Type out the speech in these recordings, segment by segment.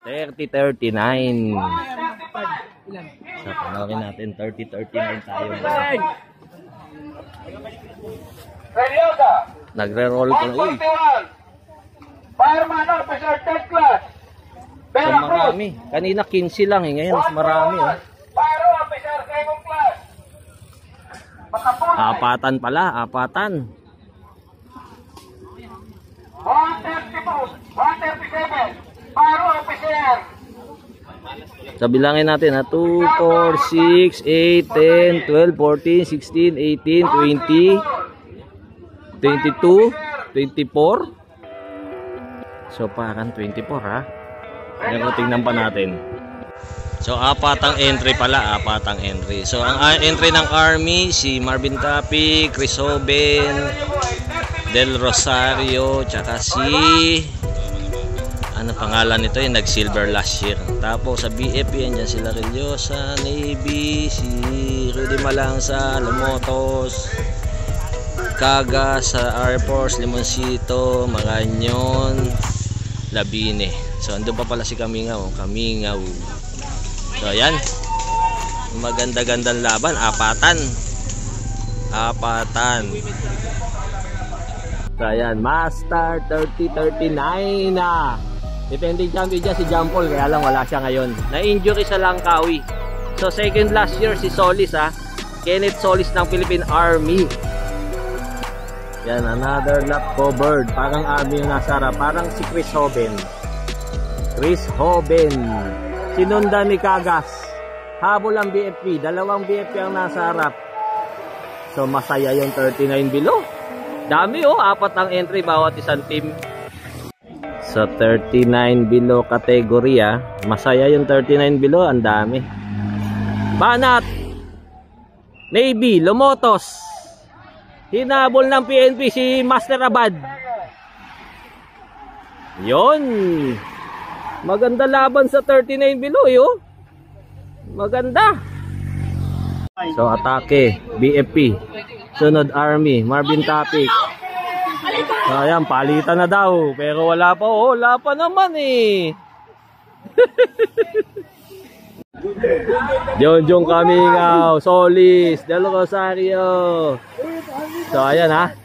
30-39. So, panoorin natin. 30-39 tayo. Nagre-roll ko na. Uy. Fireman officer, third class. So, marami. Kanina 15 lang eh. Ngayon, mas marami. Oh. Fire officer, second class. Apatan pala. Apatan. 132, 137. Fire officer. So, bilangin natin ha. 2, 4, 6, 8, 10, 12, 14, 16, 18, 20, 22, 24. So, parang 24 ha. Ngayon, tingnan pa natin. So, apatang entry pala. Apatang entry. So, ang entry ng Army, si Marvin Tapi, Chris Hoben, Del Rosario, tsaka si... ano pangalan nito, yung nag-silver last year. Tapos sa BFP, yan dyan sila Relyosa, Navy, si Rudy Malangsa, Lamotos, Kaga sa Air Force, Limoncito, Maranyon, Labine. So andun pa pala si Kamingaw. So ayan, maganda-gandang laban. Apatan. So ayan, Master 30-39 na. Defending champion dyan si John Paul, kaya lang wala siya ngayon. Na-injury sa Langkawi. So second last year si Solis ha. Kenneth Solis ng Philippine Army. Yan, another lap covered. Parang Army yung nasa harap. Parang si Chris Hoben. Sinundan ni Kagas. Habol ang BFP. Dalawang BFP ang nasa harap. So masaya yung 39 below. Dami oh, 4 ang entry bawat isang team. So 39 below kategorya, masaya yung 39 below, ang dami. Banat, Navy, Lomotos, hinabol ng PNP si Master Abad. Yon, maganda laban sa 39 below yo. Maganda. So atake, BFP, sunod Army, Marvin Tapik. So ayan, palitan na daw. Pero wala pa. Oh, wala pa naman eh. Jonjong Kamingaw, Solis, Del Rosario. So ayan ha.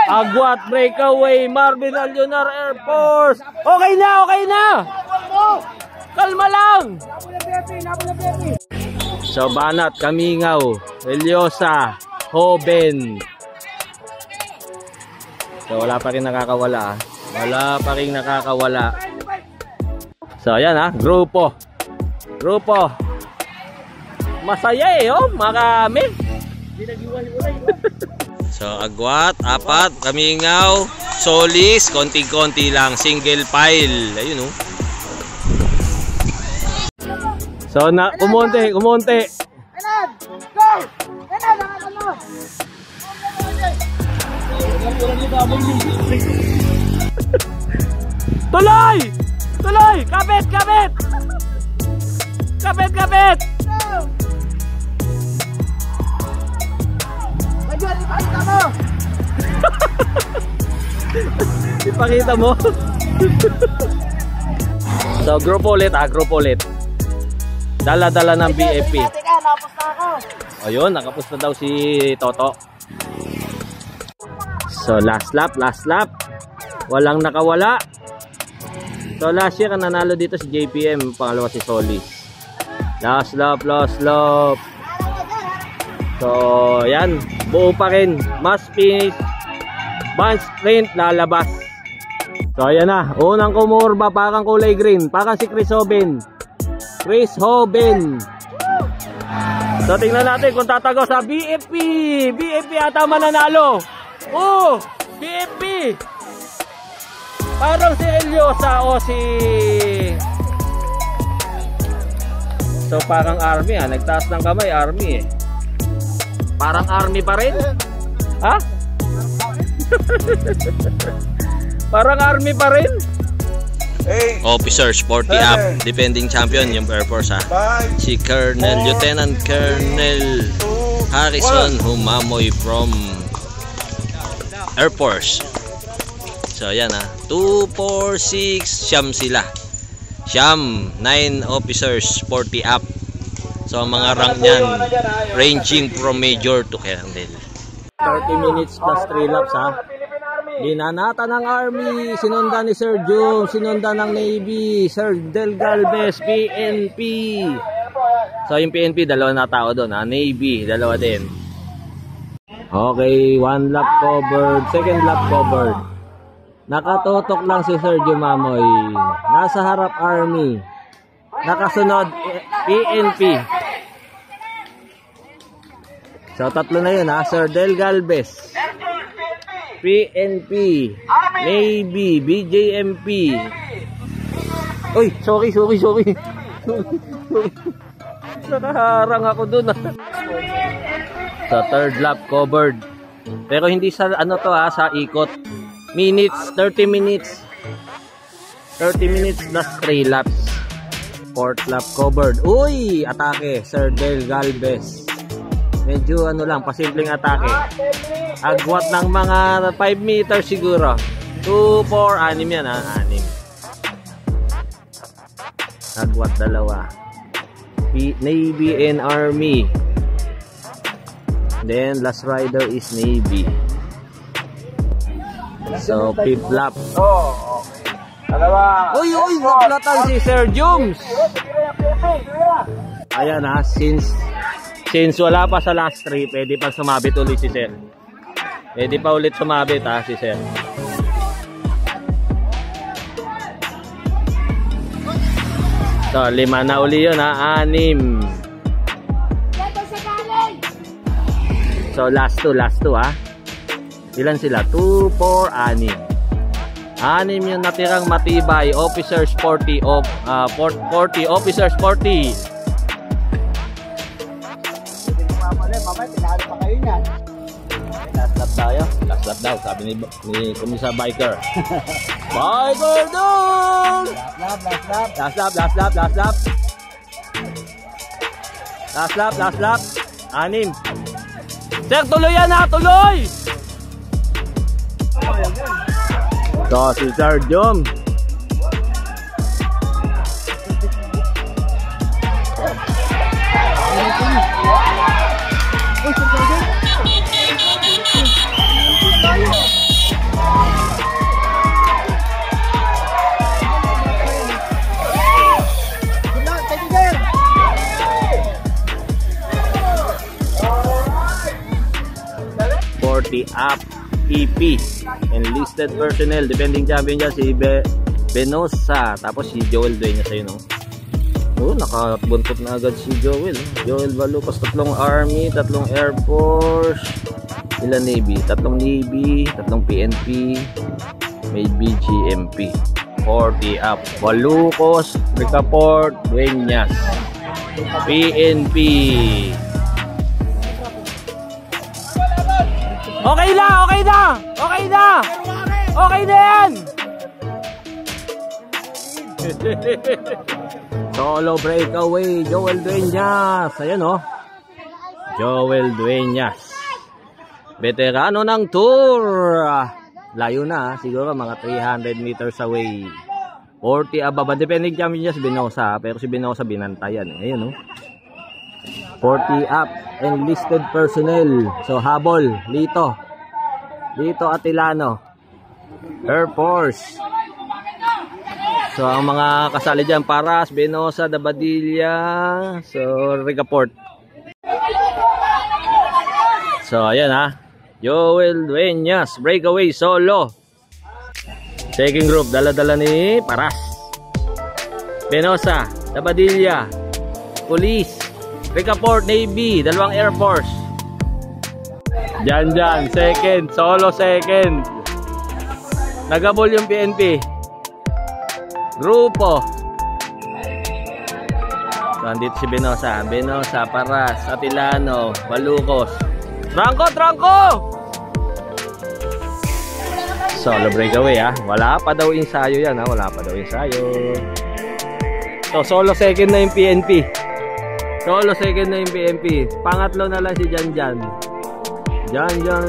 Agwat, breakaway, Marvin Alionar, Air Force. Okay na. Kalma lang. So Banat, Kamingaw, Relyosa, Hoben. So wala pa rin nakakawala. So ayan ha, grupo. Masaya eh oh, marami. So Agwat, 4, Kamingaw, Solis, konti-konti lang, single file. Ayun oh. So na kumonte. Enad, go! Enad, nakakano! Tuloy! Kapit! Medyo, ipakita mo! Ipakita mo? So grupo ulit. Dala-dala ng BFP. Napos na ako. Ayun, nakapos na daw si Toto. So last lap. Walang nakawala. So last year ang nanalo dito si JPM, pangalawa si Solis. Last lap. So yan, buo pa rin. Must finish. Bunch sprint, lalabas. So ayan na, unang kumurba, parang kulay green. Parang si Chris Hoben. So tingnan natin kung tatago sa BFP. BFP ata mananalo. Oh, BFP. Parang si Relyosa o si... So parang Army ha. Nagtaas ng kamay, Army eh. Parang Army pa rin. Ha? Parang Army pa rin. Officers 40 up, defending champion yung Air Force ha. Si Lieutenant Colonel Harrison Humamoy from Air Force. So ayan 2, 4, 6, siyam sila. Siyam, 9 officers, 40 up. So ang mga rank niyan ranging from major to colonel. 30 minutes plus 3 laps Ginanata ng Army, sinundan ni Sir Jum, sinundan ng Navy, Sir Del Galvez, PNP. So yung PNP, dalawa na tao doon Navy, dalawa din. Okay, 1 lap covered, second lap covered. Nakatutok lang si Sir Jumamoy. Nasa harap Army. Nakasunod PNP. So tatlo na yun Sir Del Galvez, PNP, Navy, BJMP. Uy, sorry. Nakaharang ako dun So third lap covered. Pero hindi sa sa ikot. Minutes, 30 minutes. 30 minutes plus 3 laps. Fourth lap covered. Uy, atake Sir Del Galvez. Medyo pasimpleng atake. Agwat ng mga 5 meters siguro. 2, 4, 6 yan 6. Agwat dalawa. Navy and Army. Then last rider is Navy. So fifth lap. Uy, naplatan si Sir Jums. Ayan since wala pa sa last 3, pwede pa sumabit ulit si Sir. Pwede pa ulit sumabit si Sir. So 5 na uli yun 6. So last 2 Ilan sila? 2, 4, 6. 6 yung natirang matibay. Officers 40 officers 40. Last lap tayo. Last lap daw, sabi ni Kumisa Biker. Biker doon! Last lap. 6. Sir, tuloy yan tuloy! So, si Sir Jom. Up EP enlisted personnel, defending champion dyan si Benosa, tapos si Joel Dueñas ayun nakabuntot na agad si Joel Valucos. 3 Army, 3 Air Force, ilan Navy, 3 Navy, 3 PNP, may BGMP. 40 up Valucos, Ricaport, Dueñas, PNP. Okay na yan. Solo breakaway Joel Dueñas. Ayan Joel Dueñas, veterano ng tour. Layo na siguro mga 300 meters away. 40 ababa, depending champion niya si Benosa, pero si Benosa binantayan ayun 40 up enlisted personnel. So habol Lito Atilano, Air Force. So ang mga kasali dyan, Paras, Benosa, Dabadilla, so Ricaport. So ayan Joel Dueñas, breakaway solo. Second group, dala-dala ni Paras, Benosa, Dabadilla, Police, Ricaport, Navy, 2 Air Force. Diyan, second, solo second. Nagabol yung PNP. Grupo. So, andito si Benosa, Paras, Atilano, Valucos. Trangko! Solo breakaway Wala pa daw ensayo yan So, solo second na yung PNP. Pangatlo na lang si Jan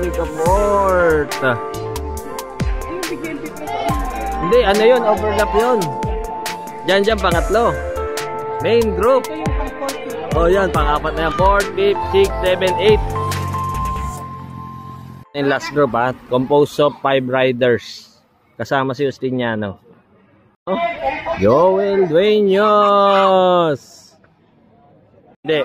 Ricaport. Hindi, ano yun? Overlap yun. Diyan, pangatlo. Main group. Oh, yan, pang-apat na yan. 4, 5, 6, 7, 8. Yung last group, ha? Composed of 5 riders. Kasama si Justiniano. Oh, Joel Dueños. Hindi.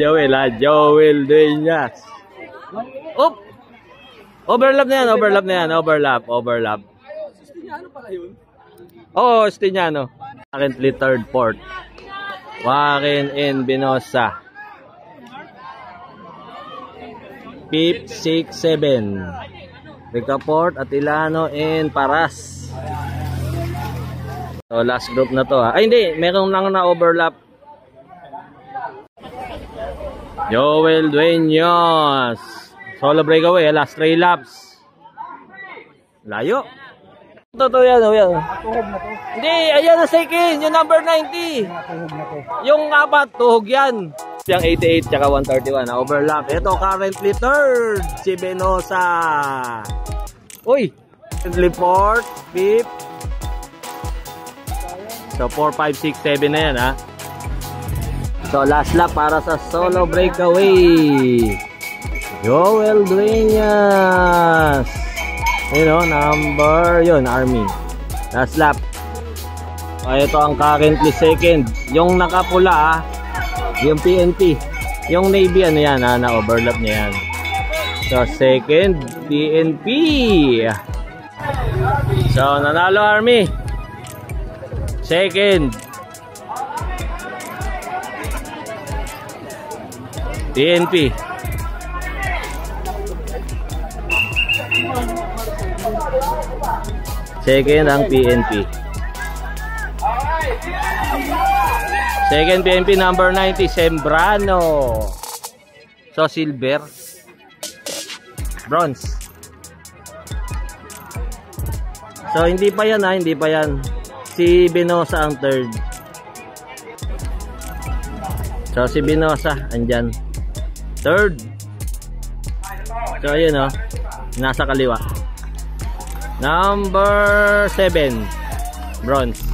Joel, ha? Joel Dueñas. Oop! Overlap na yan, overlap. Justiniano pala yun. Oo, Justiniano. Currently third, fourth. Joaquin and Binosa. 5, 6, 7. Ricaport, Atilano, and Paras. So, last group na to, ha. Ay, hindi. Meron lang na overlap. Joel Dueños. Solo breakaway, last 3 laps. Layo. Totoo yan, oh yan. Tuhog na to. Hindi, ayan na second, yung number 90. Tuhog na to. Yung apat, tuhog yan. Yung 88 tsaka 131 na overlap. Ito currently third, si Benosa. Uy, currently fourth, fifth. So 4, 5, 6, 7 na yan, ha. So last lap para sa solo breakaway. Joel Dueñas. You know, number yun, Army. Last lap. Ito ang currently second. Yung nakapula, yung PNP. Yung Navy, ano yan, na-overlap niya yan. So, second, PNP. So, nanalo Army. Second. PNP. Second ang PNP. Second PNP number 90 Sembrano. So silver, bronze. So hindi pa yan, hindi pa yan. Si Binosa ang third. So si Binosa andyan. Third. So ayun, oh. Nasa kaliwa. Number 7 bronze.